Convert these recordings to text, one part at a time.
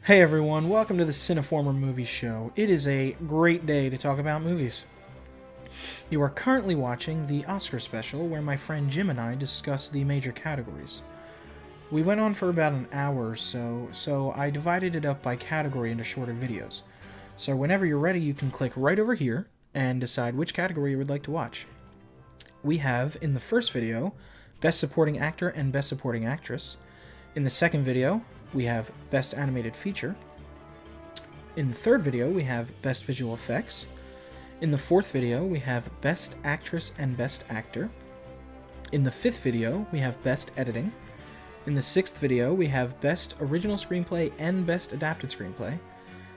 Hey everyone, welcome to the Cineformer Movie Show. It is a great day to talk about movies. You are currently watching the Oscar special where my friend Jim and I discuss the major categories. We went on for about an hour or so I divided it up by category into shorter videos. So whenever you're ready, you can click right over here and decide which category you would like to watch. We have, in the first video, Best Supporting Actor and Best Supporting Actress. In the second video, we have Best Animated Feature. In the third video, we have Best Visual Effects. In the fourth video, we have Best Actress and Best Actor. In the fifth video, we have Best Editing. In the sixth video, we have Best Original Screenplay and Best Adapted Screenplay.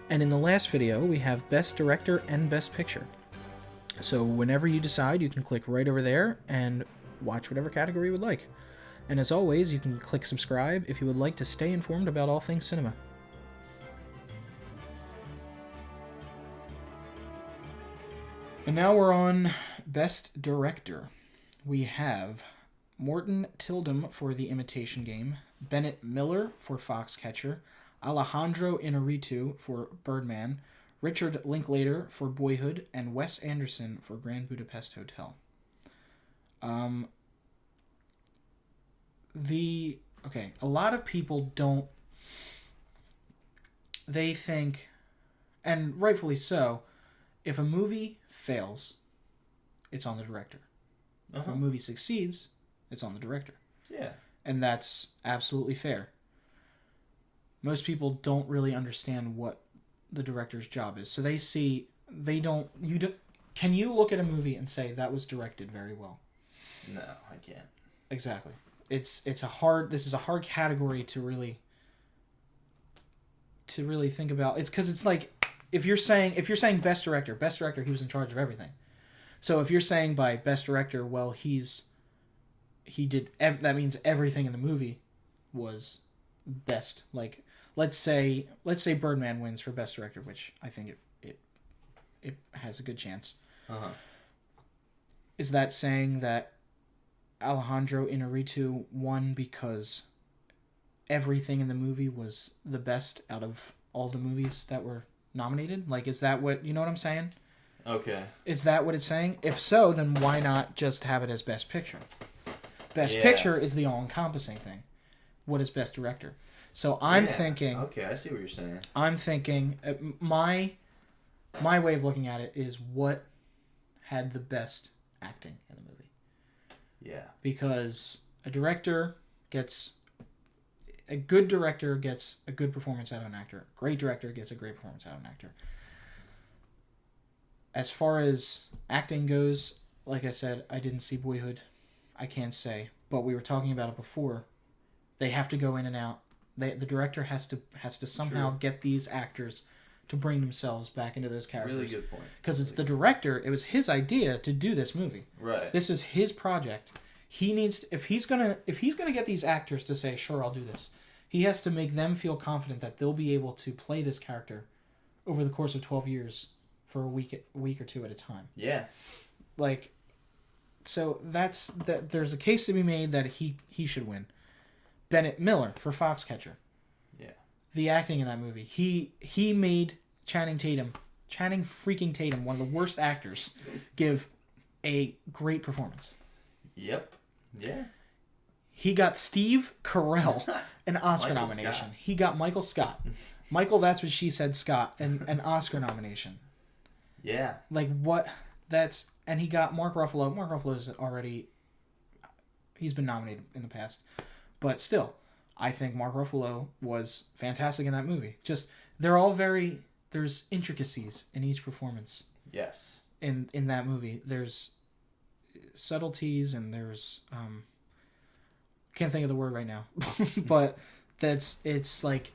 And in the last video, we have Best Director and Best Picture. So whenever you decide, you can click right over there and watch whatever category you would like. And as always, you can click subscribe if you would like to stay informed about all things cinema. And now we're on Best Director. We have Morton Tildum for The Imitation Game, Bennett Miller for Foxcatcher, Alejandro Inarritu for Birdman, Richard Linklater for Boyhood, and Wes Anderson for Grand Budapest Hotel. A lot of people don't. They think, and rightfully so, if a movie fails, it's on the director. If a movie succeeds, it's on the director. Yeah. And that's absolutely fair. Most people don't really understand what the director's job is. So can you look at a movie and say that was directed very well? No, I can't. Exactly. This is a hard category to really think about. It's because it's like if you're saying best director, he was in charge of everything. So if you're saying by best director, well, that means everything in the movie was best. Like let's say Birdman wins for best director, which I think it has a good chance. Is that saying that Alejandro Inarritu won because everything in the movie was the best out of all the movies that were nominated? Like, is that what, you know what I'm saying? Okay. Is that what it's saying? If so, then why not just have it as Best Picture? Best Picture is the all-encompassing thing. What is Best Director? So I'm thinking... Okay, I see what you're saying. I'm thinking... My way of looking at it is what had the best acting in the movie. Yeah. Because a good director gets a good performance out of an actor. A great director gets a great performance out of an actor. As far as acting goes, like I said, I didn't see Boyhood. I can't say. But we were talking about it before. They have to go in and out. The director has to somehow get these actors to bring themselves back into those characters. Really good point. Because it's the director. It was his idea to do this movie. Right. This is his project. He needs if he's gonna get these actors to say, sure, I'll do this. He has to make them feel confident that they'll be able to play this character over the course of 12 years for a week or two at a time. Yeah. Like, so that there's a case to be made that he should win. Bennett Miller for Foxcatcher. Yeah. The acting in that movie. He made Channing freaking Tatum, one of the worst actors, give a great performance. Yep. Yeah. He got Steve Carell an Oscar nomination. Scott. He got Michael Scott. Michael, that's what she said, Scott, and an Oscar nomination. Yeah. Like, what? And he got Mark Ruffalo. Mark Ruffalo's already... He's been nominated in the past. But still, I think Mark Ruffalo was fantastic in that movie. Just, they're all there's intricacies in each performance. Yes. In that movie. There's subtleties and there's... can't think of the word right now. But it's like...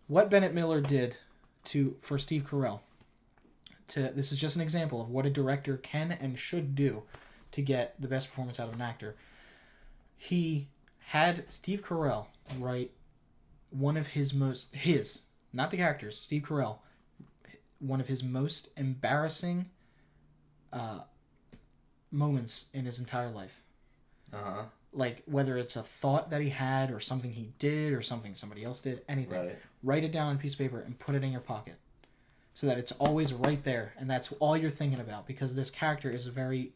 What Bennett Miller did for Steve Carell... This is just an example of what a director can and should do to get the best performance out of an actor. He had Steve Carell write one of not the characters, Steve Carell, one of his most embarrassing moments in his entire life. like whether it's a thought that he had or something he did or something somebody else did, anything. Right. Write it down on a piece of paper and put it in your pocket so that it's always right there and that's all you're thinking about because this character is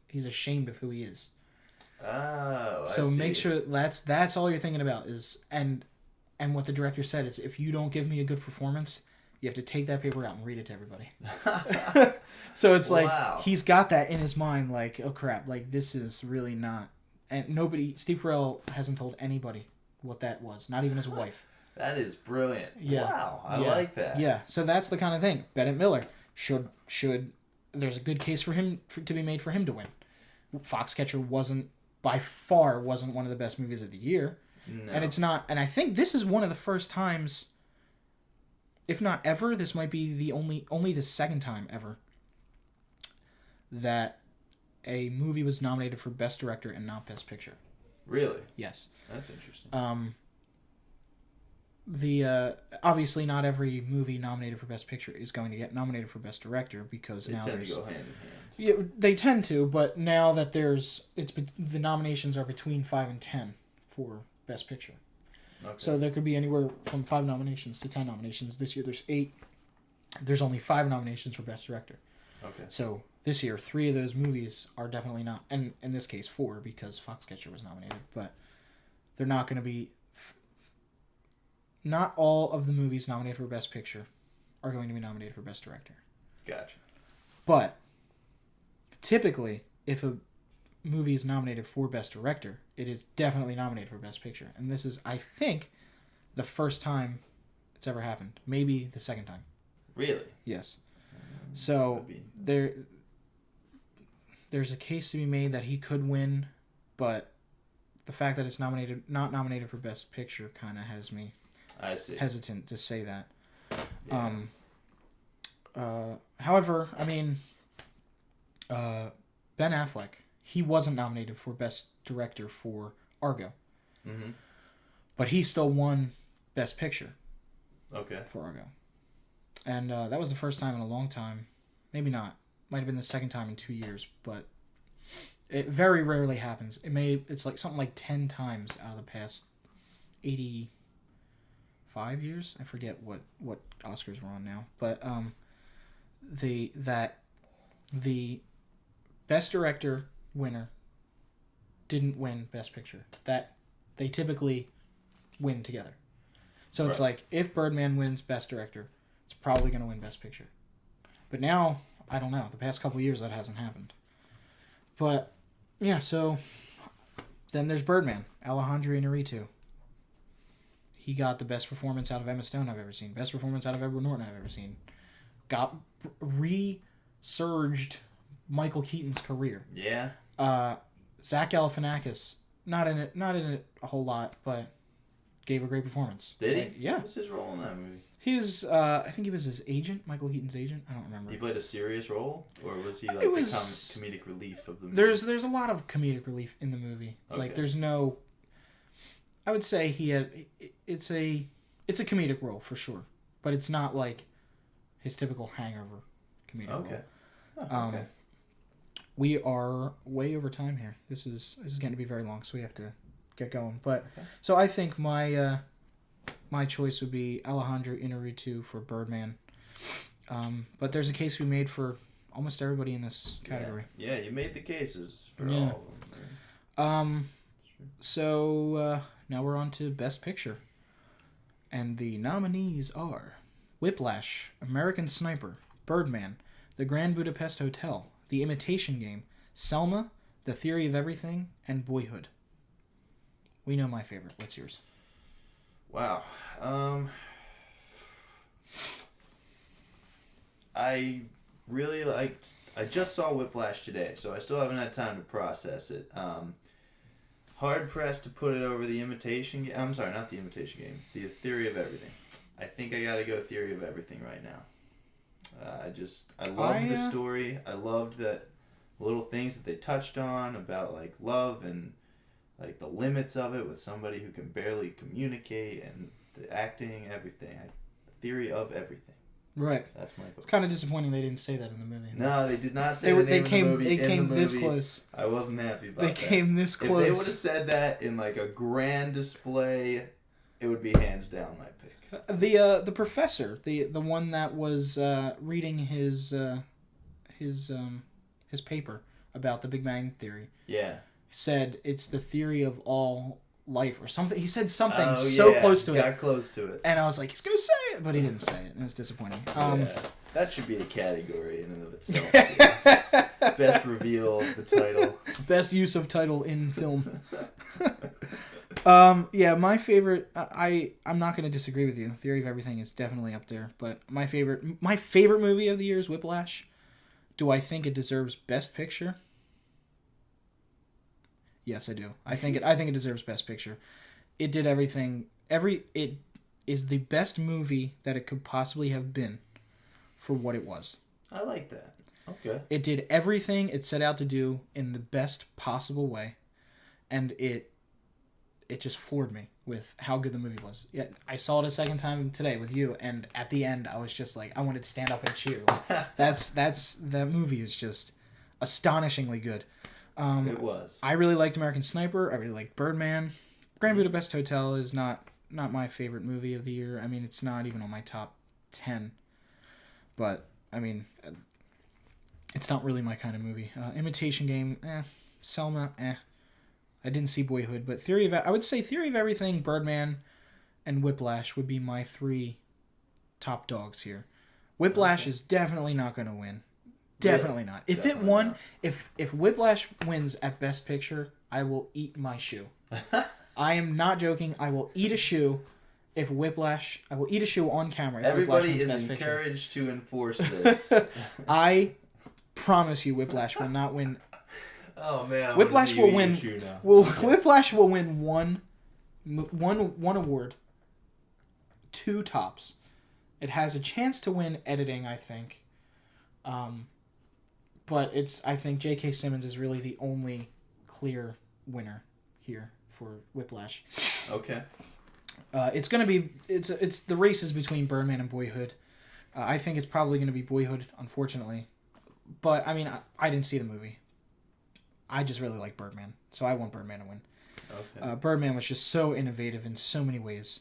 he's ashamed of who he is. Oh, so I see. make sure that's all you're thinking about is and what the director said is if you don't give me a good performance, you have to take that paper out and read it to everybody. So it's like he's got that in his mind like, oh crap, like this is really not. And Steve Carell hasn't told anybody what that was, not even his wife. That is brilliant. Yeah. Wow, I like that. Yeah, so that's the kind of thing. Bennett Miller should there's a good case for him to be made for him to win. Foxcatcher by far wasn't one of the best movies of the year. No. And it's not, and I think this is one of the first times, if not ever, this might be the only the second time ever that a movie was nominated for Best Director and not Best Picture. Really? Yes. That's interesting. Obviously not every movie nominated for Best Picture is going to get nominated for Best Director because they now tend there's to go hand in hand. Yeah, they tend to, but now that the nominations are between 5 and 10 for Best Picture. Okay. So there could be anywhere from 5 nominations to 10 nominations. This year there's 8. There's only 5 nominations for Best Director. Okay. So this year 3 of those movies are definitely not, and in this case 4 because Foxcatcher was nominated, but they're not going to be. Not all of the movies nominated for Best Picture are going to be nominated for Best Director. Gotcha. But typically, if a movie is nominated for Best Director, it is definitely nominated for Best Picture. And this is, I think, the first time it's ever happened. Maybe the second time. Really? Yes. So there's a case to be made that he could win, but the fact that it's not nominated for Best Picture kind of has me hesitant to say that. Yeah. However, I mean, Ben Affleck, he wasn't nominated for Best Director for Argo. Mm-hmm. But he still won Best Picture. Okay. For Argo. And that was the first time in a long time. Maybe not. Might have been the second time in 2 years, but it very rarely happens. It's like something like 10 times out of the past 85 years. I forget what Oscars we're on now, but the Best Director winner didn't win Best Picture. That they typically win together. So it's like if Birdman wins Best Director, it's probably going to win Best Picture. But now, I don't know. The past couple of years that hasn't happened. But yeah, so then there's Birdman, Alejandro Inarritu. He got the best performance out of Emma Stone I've ever seen. Best performance out of Edward Norton I've ever seen. Got resurged Michael Keaton's career. Yeah. Zach Galifianakis, not in it a whole lot, but gave a great performance. Did he? Yeah. What was his role in that movie? He's, I think he was his agent, Michael Keaton's agent. I don't remember. He played a serious role, or was he like the comedic relief of the movie? There's a lot of comedic relief in the movie. Okay. Like there's no. I would say it's a comedic role for sure, but it's not like his typical hangover comedic role. Oh, okay. We are way over time here. This is going to be very long, so we have to get going. But so I think my choice would be Alejandro Inarritu for Birdman. But there's a case we made for almost everybody in this category. Yeah, you made the cases for all of them. So now we're on to Best Picture. And the nominees are Whiplash, American Sniper, Birdman, The Grand Budapest Hotel, The Imitation Game, Selma, The Theory of Everything, and Boyhood. We know my favorite. What's yours? Wow. I really liked... I just saw Whiplash today, so I still haven't had time to process it. Hard-pressed to put it over The Imitation Game. I'm sorry, not The Imitation Game. The Theory of Everything. I think I gotta go Theory of Everything right now. I loved the story. I loved that little things that they touched on about, like, love and, like, the limits of it with somebody who can barely communicate and the acting, everything. Theory of Everything. Right. That's my vote. It's kind of disappointing they didn't say that in the movie. No, they did not say the name of the movie. They came in the this movie. close. I wasn't happy about that. They came this close. If they would have said that in like a grand display, it would be hands down my pick. The professor, the one that was reading his paper about the Big Bang Theory. Yeah. Said it's the theory of all life or something. He said something close to it. Got close to it. And I was like, he's gonna say it, but he didn't say it. It was disappointing. That should be a category in and of itself. Best reveal of the title. Best use of title in film. My favorite. I'm not gonna disagree with you. Theory of Everything is definitely up there. But my favorite movie of the year is Whiplash. Do I think it deserves Best Picture? Yes, I do. I think it deserves Best Picture. It did everything. It is the best movie that it could possibly have been for what it was. I like that. Okay. It did everything it set out to do in the best possible way, and it just floored me with how good the movie was. Yeah, I saw it a second time today with you, and at the end, I was just like, I wanted to stand up and cheer. That movie is just astonishingly good. It was. I really liked American Sniper. I really liked Birdman. Grand Budapest Hotel is not my favorite movie of the year. I mean, it's not even on my top 10. But, I mean, it's not really my kind of movie. Imitation Game, Selma, I didn't see Boyhood, but I would say Theory of Everything, Birdman, and Whiplash would be my 3 top dogs here. Whiplash is definitely not going to win. Definitely not. If it won, not. If Whiplash wins at Best Picture, I will eat my shoe. I am not joking. I will eat a shoe I will eat a shoe on camera. If Everybody is encouraged to enforce this. I promise you Whiplash will not win. Oh man. Whiplash will win. Whiplash will win one award. 2 tops. It has a chance to win editing, I think. But I think J.K. Simmons is really the only clear winner here for Whiplash. Okay. It's the races between Birdman and Boyhood. I think it's probably going to be Boyhood, unfortunately. But, I mean, I didn't see the movie. I just really like Birdman, so I want Birdman to win. Okay. Birdman was just so innovative in so many ways.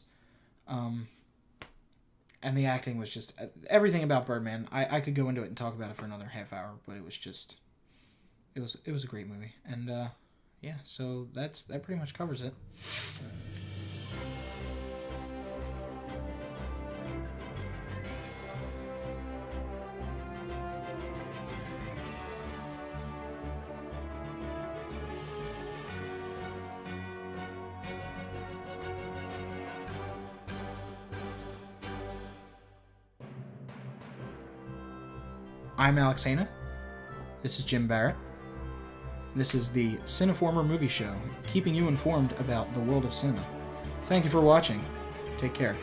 And the acting was just... Everything about Birdman, I could go into it and talk about it for another half hour, but it was just... It was a great movie. And, so that pretty much covers it. I'm Alex Hana. This is Jim Barrett. This is the Cineformer Movie Show, keeping you informed about the world of cinema. Thank you for watching. Take care.